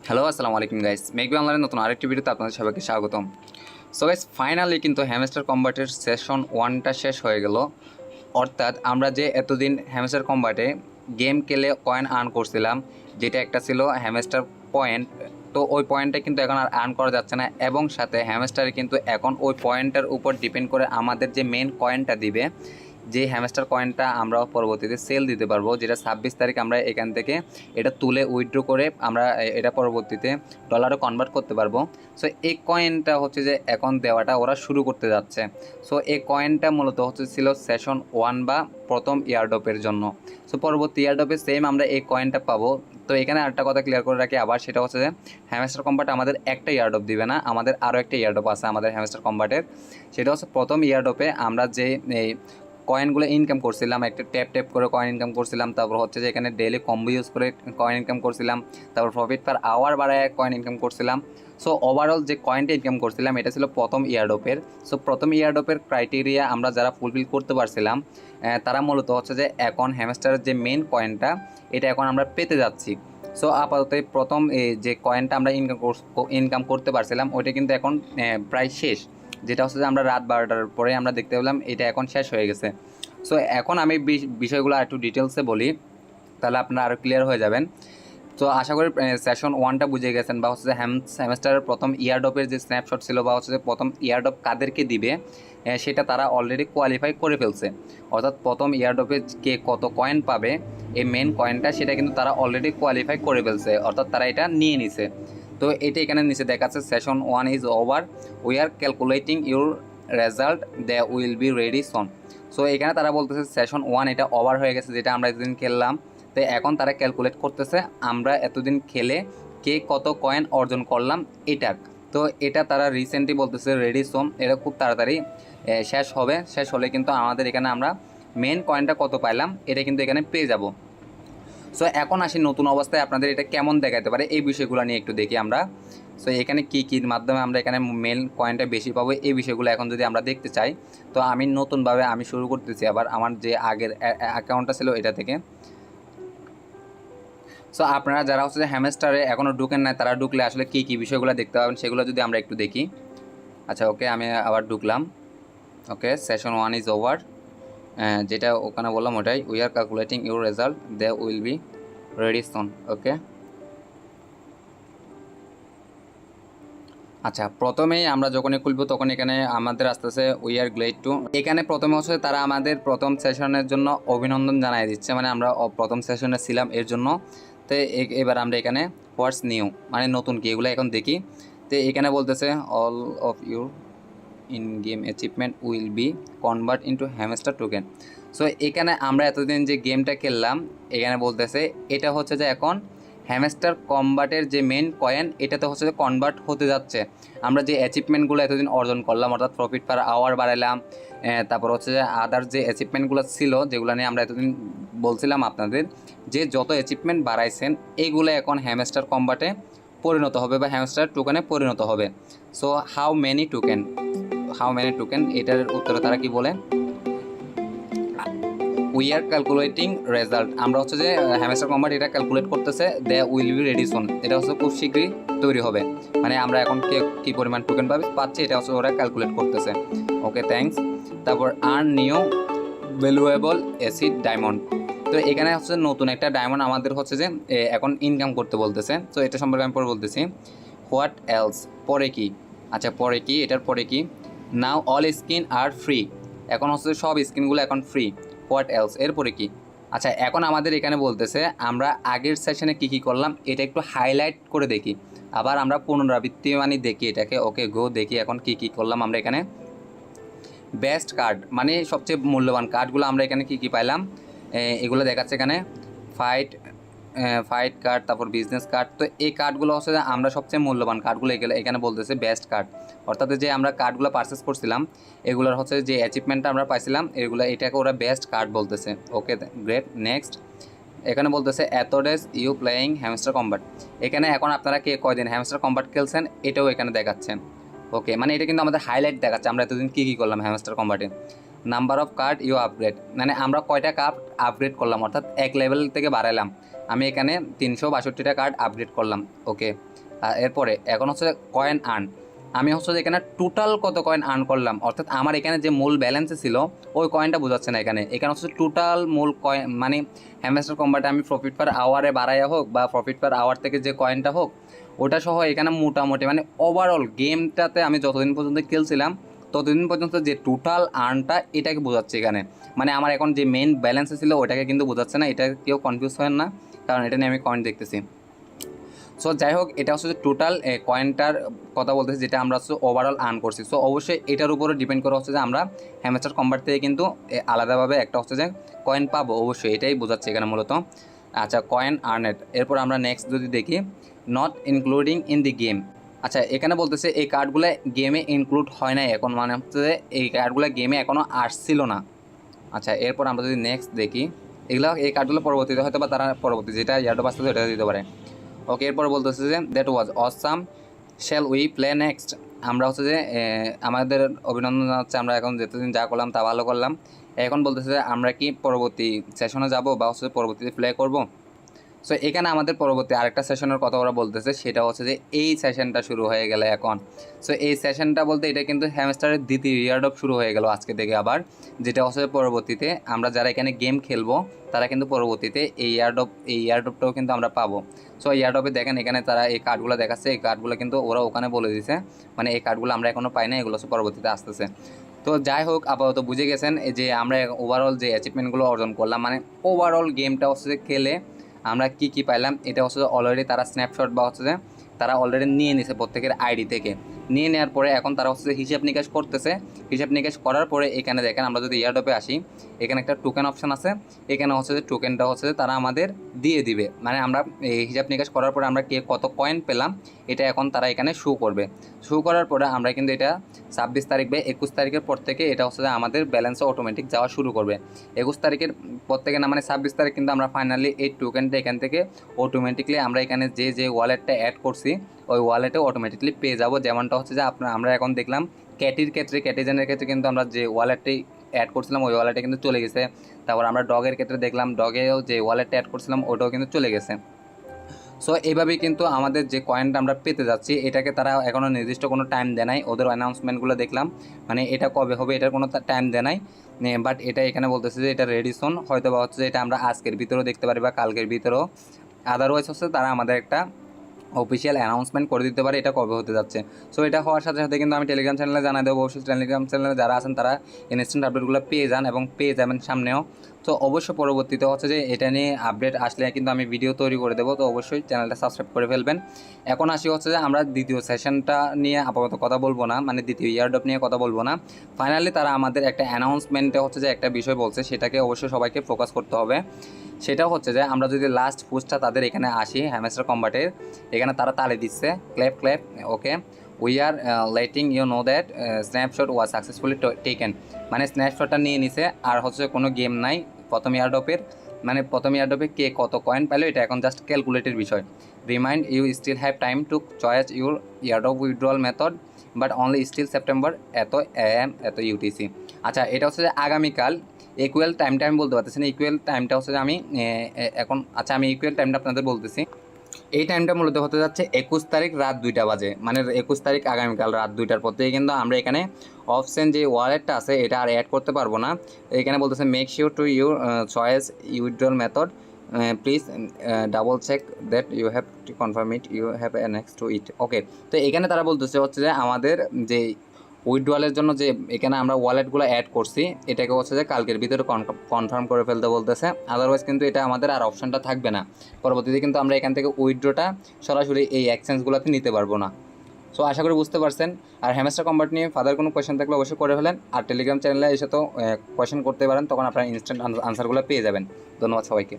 Hello আসসালামু আলাইকুম guys, মেকবি অনলাইনের নতুন আরেকটি ভিডিওতে আপনাদের সবাইকে স্বাগতম। সো গাইস, ফাইনালি কিন্তু হ্যামস্টার কম্বাটের সেশন 1টা শেষ হয়ে গেল। অর্থাৎ আমরা যে এতদিন হ্যামস্টার কম্বাটে গেম খেলে কয়েন আর্ন করছিলাম, যেটা একটা ছিল হ্যামস্টার পয়েন্ট, তো ওই পয়েন্টটা কিন্তু এখন আর আর্ন করা যাচ্ছে না, এবং সাথে হ্যামস্টারে কিন্তু এখন ওই পয়েন্টের উপর ডিপেন্ড করে আমাদের যে মেন কয়েনটা দিবে, যে হ্যামস্টার কয়েনটা আমরা পরবর্তীতে সেল দিতে পারবো, যেটা 26 তারিখ আমরা এখান থেকে এটা তুলে উইথড্র করে আমরা এটা পরবর্তীতে ডলারে কনভার্ট করতে পারবো। সো এই কয়েনটা হচ্ছে যে এখন দেওয়াটা ওরা শুরু করতে যাচ্ছে। সো এই কয়েনটা মূলত হচ্ছে ছিল সেশন 1 বা প্রথম ইয়ারডপের জন্য। সো পরবর্তী ইয়ারডপে সেম আমরা এই কয়েনটা পাবো। তো এখানে আরেকটা কথা ক্লিয়ার করে রাখি আবার, সেটা হচ্ছে যে হ্যামস্টার কম্বাট আমাদের একটা ইয়ারডপ দিবে না, আমাদের আরও একটা ইয়ারডপ আছে আমাদের হ্যামস্টার কম্বাটের। সেটা হচ্ছে প্রথম ইয়ারডপে আমরা যে এই কয়েনগুলো ইনকাম করছিলাম, একটা ট্যাপ করে কয়েন ইনকাম করছিলাম, তারপর হচ্ছে যে এখানে ডেইলি কম্বো ইউজ করে কয়েন ইনকাম করছিলাম, তারপর প্রফিট পার আওয়ার বাড়ায় কয়েন ইনকাম করছিলাম। সো ওভারঅল যে কয়েনটা ইনকাম করছিলাম এটা ছিল প্রথম ইয়ারডপের। সো প্রথম ইয়ারডপের ক্রাইটেরিয়া আমরা যারা ফুলফিল করতে পারছিলাম, তারা মূলত হচ্ছে যে এখন হ্যামস্টারের যে মেন কয়েনটা এটা এখন আমরা পেতে যাচ্ছি। সো আপাতত প্রথম যে কয়েনটা আমরা ইনকাম করতে পারছিলাম ওইটা কিন্তু এখন প্রায় শেষ, যেটা হচ্ছে যে আমরা রাত 12টার পরে আমরা দেখতে পেলাম এটা এখন শেষ হয়ে গেছে। সো এখন আমি বিষয়গুলো একটু ডিটেলসে বলি, তাহলে আপনারা আরও ক্লিয়ার হয়ে যাবেন। তো আশা করি সেশন 1টা বুঝে গেছেন, বা হচ্ছে যে সেমেস্টারের প্রথম ইয়ারডপের যে স্ন্যাপশট ছিল, বা হচ্ছে যে প্রথম ইয়ারডপ কাদেরকে দিবে সেটা তারা অলরেডি কোয়ালিফাই করে ফেলছে। অর্থাৎ প্রথম ইয়ারডপে কে কত কয়েন পাবে এই মেন কয়েনটা, সেটা কিন্তু তারা অলরেডি কোয়ালিফাই করে ফেলছে, অর্থাৎ তারা এটা নিয়ে নিছে। তো এটা এখানে নিচে দেখাচ্ছে session 1 is over, we are calculating your result, they will be ready soon. So এখানে তারা বলতেছে সেশন 1 এটা ওভার হয়ে গেছে, যেটা আমরা এতদিন খেললাম। তো এখন তারা ক্যালকুলেট করতেছে আমরা এতদিন খেলে কে কত কয়েন অর্জন করলাম এটার। তো এটা তারা রিসেন্টলি বলতেছে রেডি সোম, এটা খুব তাড়াতাড়ি শেষ হবে। শেষ হলে কিন্তু আমাদের এখানে আমরা মেন কয়েনটা কত পাইলাম এটা কিন্তু এখানে পেয়ে যাব। সো এখন আসি নতুন অবস্থায় আপনাদের এটা কেমন দেখাতে পারে এই বিষয়গুলো নিয়ে একটু দেখি আমরা। সো এখানে কী মাধ্যমে আমরা এখানে মেন কয়েনটা বেশি পাবো এই বিষয়গুলো এখন যদি আমরা দেখতে চাই, তো আমি নতুনভাবে আমি শুরু করতেছি আবার আমার যে আগের অ্যাকাউন্টটা ছিল এটা থেকে। সো আপনারা যারা হচ্ছে যে হ্যামস্টারে এখনও ঢুকেন না, তারা ঢুকলে আসলে কী বিষয়গুলো দেখতে পাবেন সেগুলো যদি আমরা একটু দেখি। আচ্ছা, ওকে, আমি আবার ঢুকলাম। ওকে, সেশন 1 ইজ ওভার, যেটা ওখানে বললাম ওটাই, we are calculating your result, they will be ready soon. Okay, আচ্ছা, প্রথমেই আমরা যখনই খুলবো তখন এখানে আমাদের আস্তে আস্তে উই আর গ্লেড টু, এখানে প্রথমে হচ্ছে তারা আমাদের প্রথম সেশনের জন্য অভিনন্দন জানাই দিচ্ছে, মানে আমরা প্রথম সেশনে ছিলাম এর জন্য। তো এবার আমরা এখানে হোয়াটস নিউ মানে নতুন কি এগুলো এখন দেখি। তো এখানে বলতেছে all of your in game achievement will be convert into hamster token. So এখানে আমরা এতদিন যে গেমটা খেললাম এখানে বলতেছে এটা হচ্ছে যে এখন হ্যামস্টার কম্বাটের যে মেন কয়েন এটাতে হচ্ছে যে কনভার্ট হতে যাচ্ছে। আমরা যে অ্যাচিভমেন্টগুলো এতদিন অর্জন করলাম, অর্থাৎ প্রফিট পার আওয়ার বাড়াইলাম, তারপর হচ্ছে যে আদার যে অ্যাচিভমেন্টগুলো ছিল যেগুলো নিয়ে আমরা এতদিন বলছিলাম আপনাদের, যে যত অ্যাচিভমেন্ট বাড়াইছেন এইগুলো এখন হ্যামস্টার কম্বাটে পরিণত হবে বা হ্যামস্টার টোকেনে পরিণত হবে। সো হাউ মেনি টোকেন এটার উত্তরে তারা কি বলে, উই আর ক্যালকুলেটিং রেজাল্ট। আমরা হচ্ছে যে হ্যামস্টার কম্বাট এটা ক্যালকুলেট করতেছে, they will be ready soon, এটা হচ্ছে খুব শীঘ্রই তৈরি হবে, মানে আমরা এখন কী পরিমাণ টোকেন পাচ্ছি এটা হচ্ছে ওরা ক্যালকুলেট করতেছে। ওকে, থ্যাঙ্কস। তারপর earn new valuable acid diamond. তো এখানে হচ্ছে নতুন একটা ডায়মন্ড আমাদের হচ্ছে যে এখন ইনকাম করতে বলতেছে। তো এটা সম্পর্কে আমি পরে বলতেছি। হোয়াট এলস, পরে কি? আচ্ছা, পরে কি, এটার পরে কি? নাও অল স্কিন আর ফ্রি, এখন হচ্ছে সব স্কিনগুলো এখন ফ্রি। হোয়াট এলস, এরপরে কি? আচ্ছা, এখন আমাদের এখানে বলতেছে আমরা আগের সেশনে কী করলাম এটা একটু হাইলাইট করে দেখি, আবার আমরা পুনরাবৃত্তি মানে দেখি এটাকে। ওকে, গো দেখি এখন কী করলাম আমরা এখানে। বেস্ট কার্ড মানে সবচেয়ে মূল্যবান কার্ডগুলো আমরা এখানে কী পাইলাম এগুলো দেখাচ্ছে এখানে। ফাইট কার্ড, তারপর বিজনেস কার্ড। তো এই কার্ডগুলো হচ্ছে যে আমরা সবচেয়ে মূল্যবান কার্ডগুলো এখানে বলতেছে বেস্ট কার্ড, অর্থাৎ যে আমরা কার্ডগুলো পারচেস করছিলাম এগুলোর হচ্ছে যে অ্যাচিভমেন্টটা আমরা পাইছিলাম এটাকে ওরা বেস্ট কার্ড বলতেছে। Okay, great, next. এখানে বলতেছে এত days you playing Hamster Combat, এখানে এখন আপনারা কে কয়দিন হ্যামস্টার কম্বাট খেলছেন এটাও এখানে দেখাচ্ছেন। ওকে, মানে এটা কিন্তু আমাদের হাইলাইট দেখাচ্ছে আমরা এতদিন কী করলাম হ্যামস্টার কম্বাটে। Number of card you upgrade, মানে আমরা কয়টা কার্ড আপগ্রেড করলাম, অর্থাৎ এক লেভেল থেকে বাড়াইলাম। আমি এখানে 362টা কার্ড আপগ্রেড করলাম। ওকে, এরপরে এখন হচ্ছে কয়েন আর্ন। আমি হচ্ছে যে এখানে টোটাল কত কয়েন আর্ন করলাম, অর্থাৎ আমার এখানে যে মূল ব্যালেন্সে ছিল ওই কয়েনটা বোঝাচ্ছে না এখানে। এখানে হচ্ছে টোটাল মূল কয়েন, মানে হ্যামস্টার কম্বাটে আমি প্রফিট পার আওয়ারে বাড়াইয়া হোক বা প্রফিট পার আওয়ার থেকে যে কয়েনটা হোক ওটা সহ এখানে মোটামুটি মানে ওভারঅল গেমটাতে আমি যতদিন পর্যন্ত খেলছিলাম ততদিন পর্যন্ত যে টোটাল আর্নটা এটাকে বোঝাচ্ছে এখানে। মানে আমার এখন যে মেইন ব্যালেন্সে ছিল ওটাকে কিন্তু বোঝাচ্ছে না, এটা কেউ কনফিউজ হয় না, কারণ এটা নিয়ে আমি কয়েন দেখতেছি। সো যাই হোক, এটা হচ্ছে যে টোটাল কয়েনটার কথা বলতেছি যেটা আমরা হচ্ছে ওভারঅল আর্ন করছি। সো অবশ্যই এটার উপরে ডিপেন্ড করে হচ্ছে যে আমরা হ্যামস্টার কম্বাট থেকে কিন্তু আলাদাভাবে একটা হচ্ছে যে কয়েন পাবো, অবশ্যই এটাই বোঝাচ্ছে এখানে মূলত। আচ্ছা, কয়েন আর্নেট। এরপর আমরা নেক্সট যদি দেখি, not including in the game. আচ্ছা, এখানে বলতেছে এই কার্ডগুলো গেমে ইনক্লুড হয় নাই এখন, মানে হচ্ছে যে এই কার্ডগুলো গেমে এখনও আসছিল না। আচ্ছা, এরপর আমরা যদি নেক্সট দেখি, এই কার্ডগুলো পরবর্তীতে হয়তো বা তারা পরবর্তী যেটা ইয়ারডপ আসতে ওটা দিতে পারে। ওকে, এরপর বলতেছে যে that was awesome, shall we play next. আমরা হচ্ছে যে আমাদের অভিনন্দন জানাচ্ছে, আমরা এখন যেতদিন যা করলাম তা ভালো করলাম। এখন বলতেছে যে আমরা কি পরবর্তী সেশনে যাব বা হচ্ছে পরবর্তীতে প্লে করব। সো এখানে আমাদের পরবর্তী আরেকটা সেশনের কথা ওরা বলতেছে, সেটা হচ্ছে যে এই সেশনটা শুরু হয়ে গেলে এখন। সো এই সেশনটা বলতে এটা কিন্তু হ্যামস্টারের দ্বিতীয় ইয়ারডপ শুরু হয়ে গেল আজকে থেকে আবার, যেটা হচ্ছে পরবর্তীতে আমরা যারা এখানে গেম খেলবো তারা কিন্তু পরবর্তীতে এই ইয়ারডপটাও কিন্তু আমরা পাবো। সো ইয়ারডপে দেখেন এখানে তারা এই কার্ডগুলো দেখাচ্ছে, এই কার্ডগুলো কিন্তু ওরা ওখানে বলে দিছে, মানে এই কার্ডগুলো আমরা এখনও পাই না, এগুলো পরবর্তীতে আসতেছে। তো যাই হোক, আপাতত বুঝে গেছেন যে আমরা ওভারঅল যে অ্যাচিভমেন্টগুলো অর্জন করলাম, মানে ওভারঅল গেমটা হচ্ছে খেলে আমরা কি কি পাইলাম, এটা হচ্ছে অলরেডি তারা স্ন্যাপশট বা হচ্ছে যে তারা অলরেডি নিয়ে নিছে প্রত্যেকের আইডি থেকে। নিয়ে নেওয়ার পরে এখন তারা হচ্ছে হিসাব নিকাশ করতেছে। হিসাব নিকাশ করার পরে এখানে দেখেন আমরা যদি ইয়ারডপে আসি, এখানে একটা টোকেন অপশন আছে, এখানে হচ্ছে যে টোকেনটা হচ্ছে যে তারা আমাদের দিয়ে দিবে, মানে আমরা এই হিসাব নিকাশ করার পরে আমরা কে কত কয়েন পেলাম এটা এখন তারা এখানে শো করবে। শো করার পরে আমরা কিন্তু এটা 26 তারিখ বা 21 তারিখের পর থেকে এটা হচ্ছে যে আমাদের ব্যালেন্সে অটোমেটিক যাওয়া শুরু করবে। 21 তারিখের পর থেকে না, মানে 26 তারিখ কিন্তু আমরা ফাইনালি এই টোকেনটা এখান থেকে অটোমেটিকলি আমরা এখানে যে ওয়ালেটটা অ্যাড করছি ওই ওয়ালেটে অটোমেটিকলি পেয়ে যাব। যেমনটা হচ্ছে যে আমরা এখন দেখলাম ক্যাটির ক্ষেত্রে, ক্যাটিজেনের ক্ষেত্রে কিন্তু আমরা যে ওয়ালেটটি অ্যাড করছিলাম ওই ওয়ালেটে কিন্তু চলে গেছে। তারপর আমরা ডগের ক্ষেত্রে দেখলাম ডগেও যে ওয়ালেটটা অ্যাড করছিলাম ওটাও কিন্তু চলে গেছে। সো এইভাবেই কিন্তু আমাদের যে কয়েনটা আমরা পেতে যাচ্ছি এটাকে তারা এখনও নির্দিষ্ট কোনো টাইম দেয় নাই। ওদের অ্যানাউন্সমেন্টগুলো দেখলাম, মানে এটা কবে হবে এটার কোনো টাইম দেয় নাই, বাট এটা এখানে বলতেছে যে এটা রেডি সোন, হয়তো বা হচ্ছে এটা আমরা আজকের ভিতরেও দেখতে পারি বা কালকের ভিতরেও। আদারওয়াইজ হচ্ছে তারা আমাদের একটা অফিসিয়াল অ্যানাউন্সমেন্ট করে দিতে পারে এটা কবে হতে যাচ্ছে। সো এটা হওয়ার সাথে সাথে কিন্তু আমি টেলিগ্রাম চ্যানেলে জানাই দেবো, অবশ্যই টেলিগ্রাম চ্যানেলে যারা আছেন তারা ইনস্ট্যান্ট আপডেটগুলো পেয়ে যান এবং পেয়ে যাবেন সামনেও। তো অবশ্যই পরবর্তীতে হচ্ছে যে এটা নিয়ে আপডেট আসলে কিন্তু আমি ভিডিও তৈরি করে দেবো, তো অবশ্যই চ্যানেলটা সাবস্ক্রাইব করে ফেলবেন। এখন আসি হচ্ছে যে আমরা দ্বিতীয় সেশনটা নিয়ে আপাতত কথা বলবো না, মানে দ্বিতীয় ইয়ারডপ নিয়ে কথা বলবো না। ফাইনালি তারা আমাদের একটা অ্যানাউন্সমেন্টে হচ্ছে যে একটা বিষয় বলছে, সেটাকে অবশ্যই সবাইকে ফোকাস করতে হবে। সেটা হচ্ছে যে আমরা যদি লাস্ট পোস্টটা তাদের এখানে আসি হ্যামস্টার কম্বাটের, এখানে তারা তালে দিচ্ছে clap clap, okay we are letting you know that snapshot was successfully taken, মানে স্ন্যাপশটটা নিয়ে নিছে আর হচ্ছে কোনো গেম নাই প্রথম ইয়ারডপের, মানে প্রথম ইয়ারডপে কে কত কয়েন পাইলো এটা এখন জাস্ট ক্যালকুলেটের বিষয়। Remind you still have time to choice your airdrop withdrawal method but only still September এত AM এত UTC। আচ্ছা, এটা হচ্ছে যে আগামীকাল ইকুয়াল টাইমটা আমি বলতে পারতেছি না, ইকুয়াল টাইমটা হচ্ছে যে আমি এখন, আচ্ছা আমি ইকুয়াল টাইমটা আপনাদের বলতেছি। এই টাইমটা মূলত হতে যাচ্ছে 21 তারিখ রাত 2টা বাজে, মানে 21 তারিখ আগামীকাল রাত 2টার পর থেকে কিন্তু আমরা এখানে অপশন যে ওয়ালেটটা আছে এটা আর অ্যাড করতে পারবো না। এখানে বলতেছে make sure to your choice withdrawal method, please double check that you have to confirm it you have a next to it. Okay, তো এখানে তারা বলতেছে হচ্ছে যে আমাদের যে উইথড্রলের জন্য যে এখানে আমরা ওয়ালেটগুলো অ্যাড করছি এটাকে হচ্ছে যে কালকের ভিতরে কনফার্ম করে ফেলতে বলতেছে, আদারওয়াইজ কিন্তু এটা আমাদের আর অপশনটা থাকবে না। পরবর্তীতে কিন্তু আমরা এখান থেকে উইথড্রটা সরাসরি এই এক্সচেঞ্জগুলোতে নিতে পারবো না। সো আশা করি বুঝতে পারছেন। আর হ্যামস্টার কম্বাট নিয়ে ফাদার কোনো কোয়েশ্চেন থাকলে অবশ্যই করে ফেলেন, আর টেলিগ্রাম চ্যানেলে এসে তো কোয়েশ্চেন করতে পারেন, তখন আপনারা ইনস্ট্যান্ট আনসারগুলো পেয়ে যাবেন। ধন্যবাদ সবাইকে।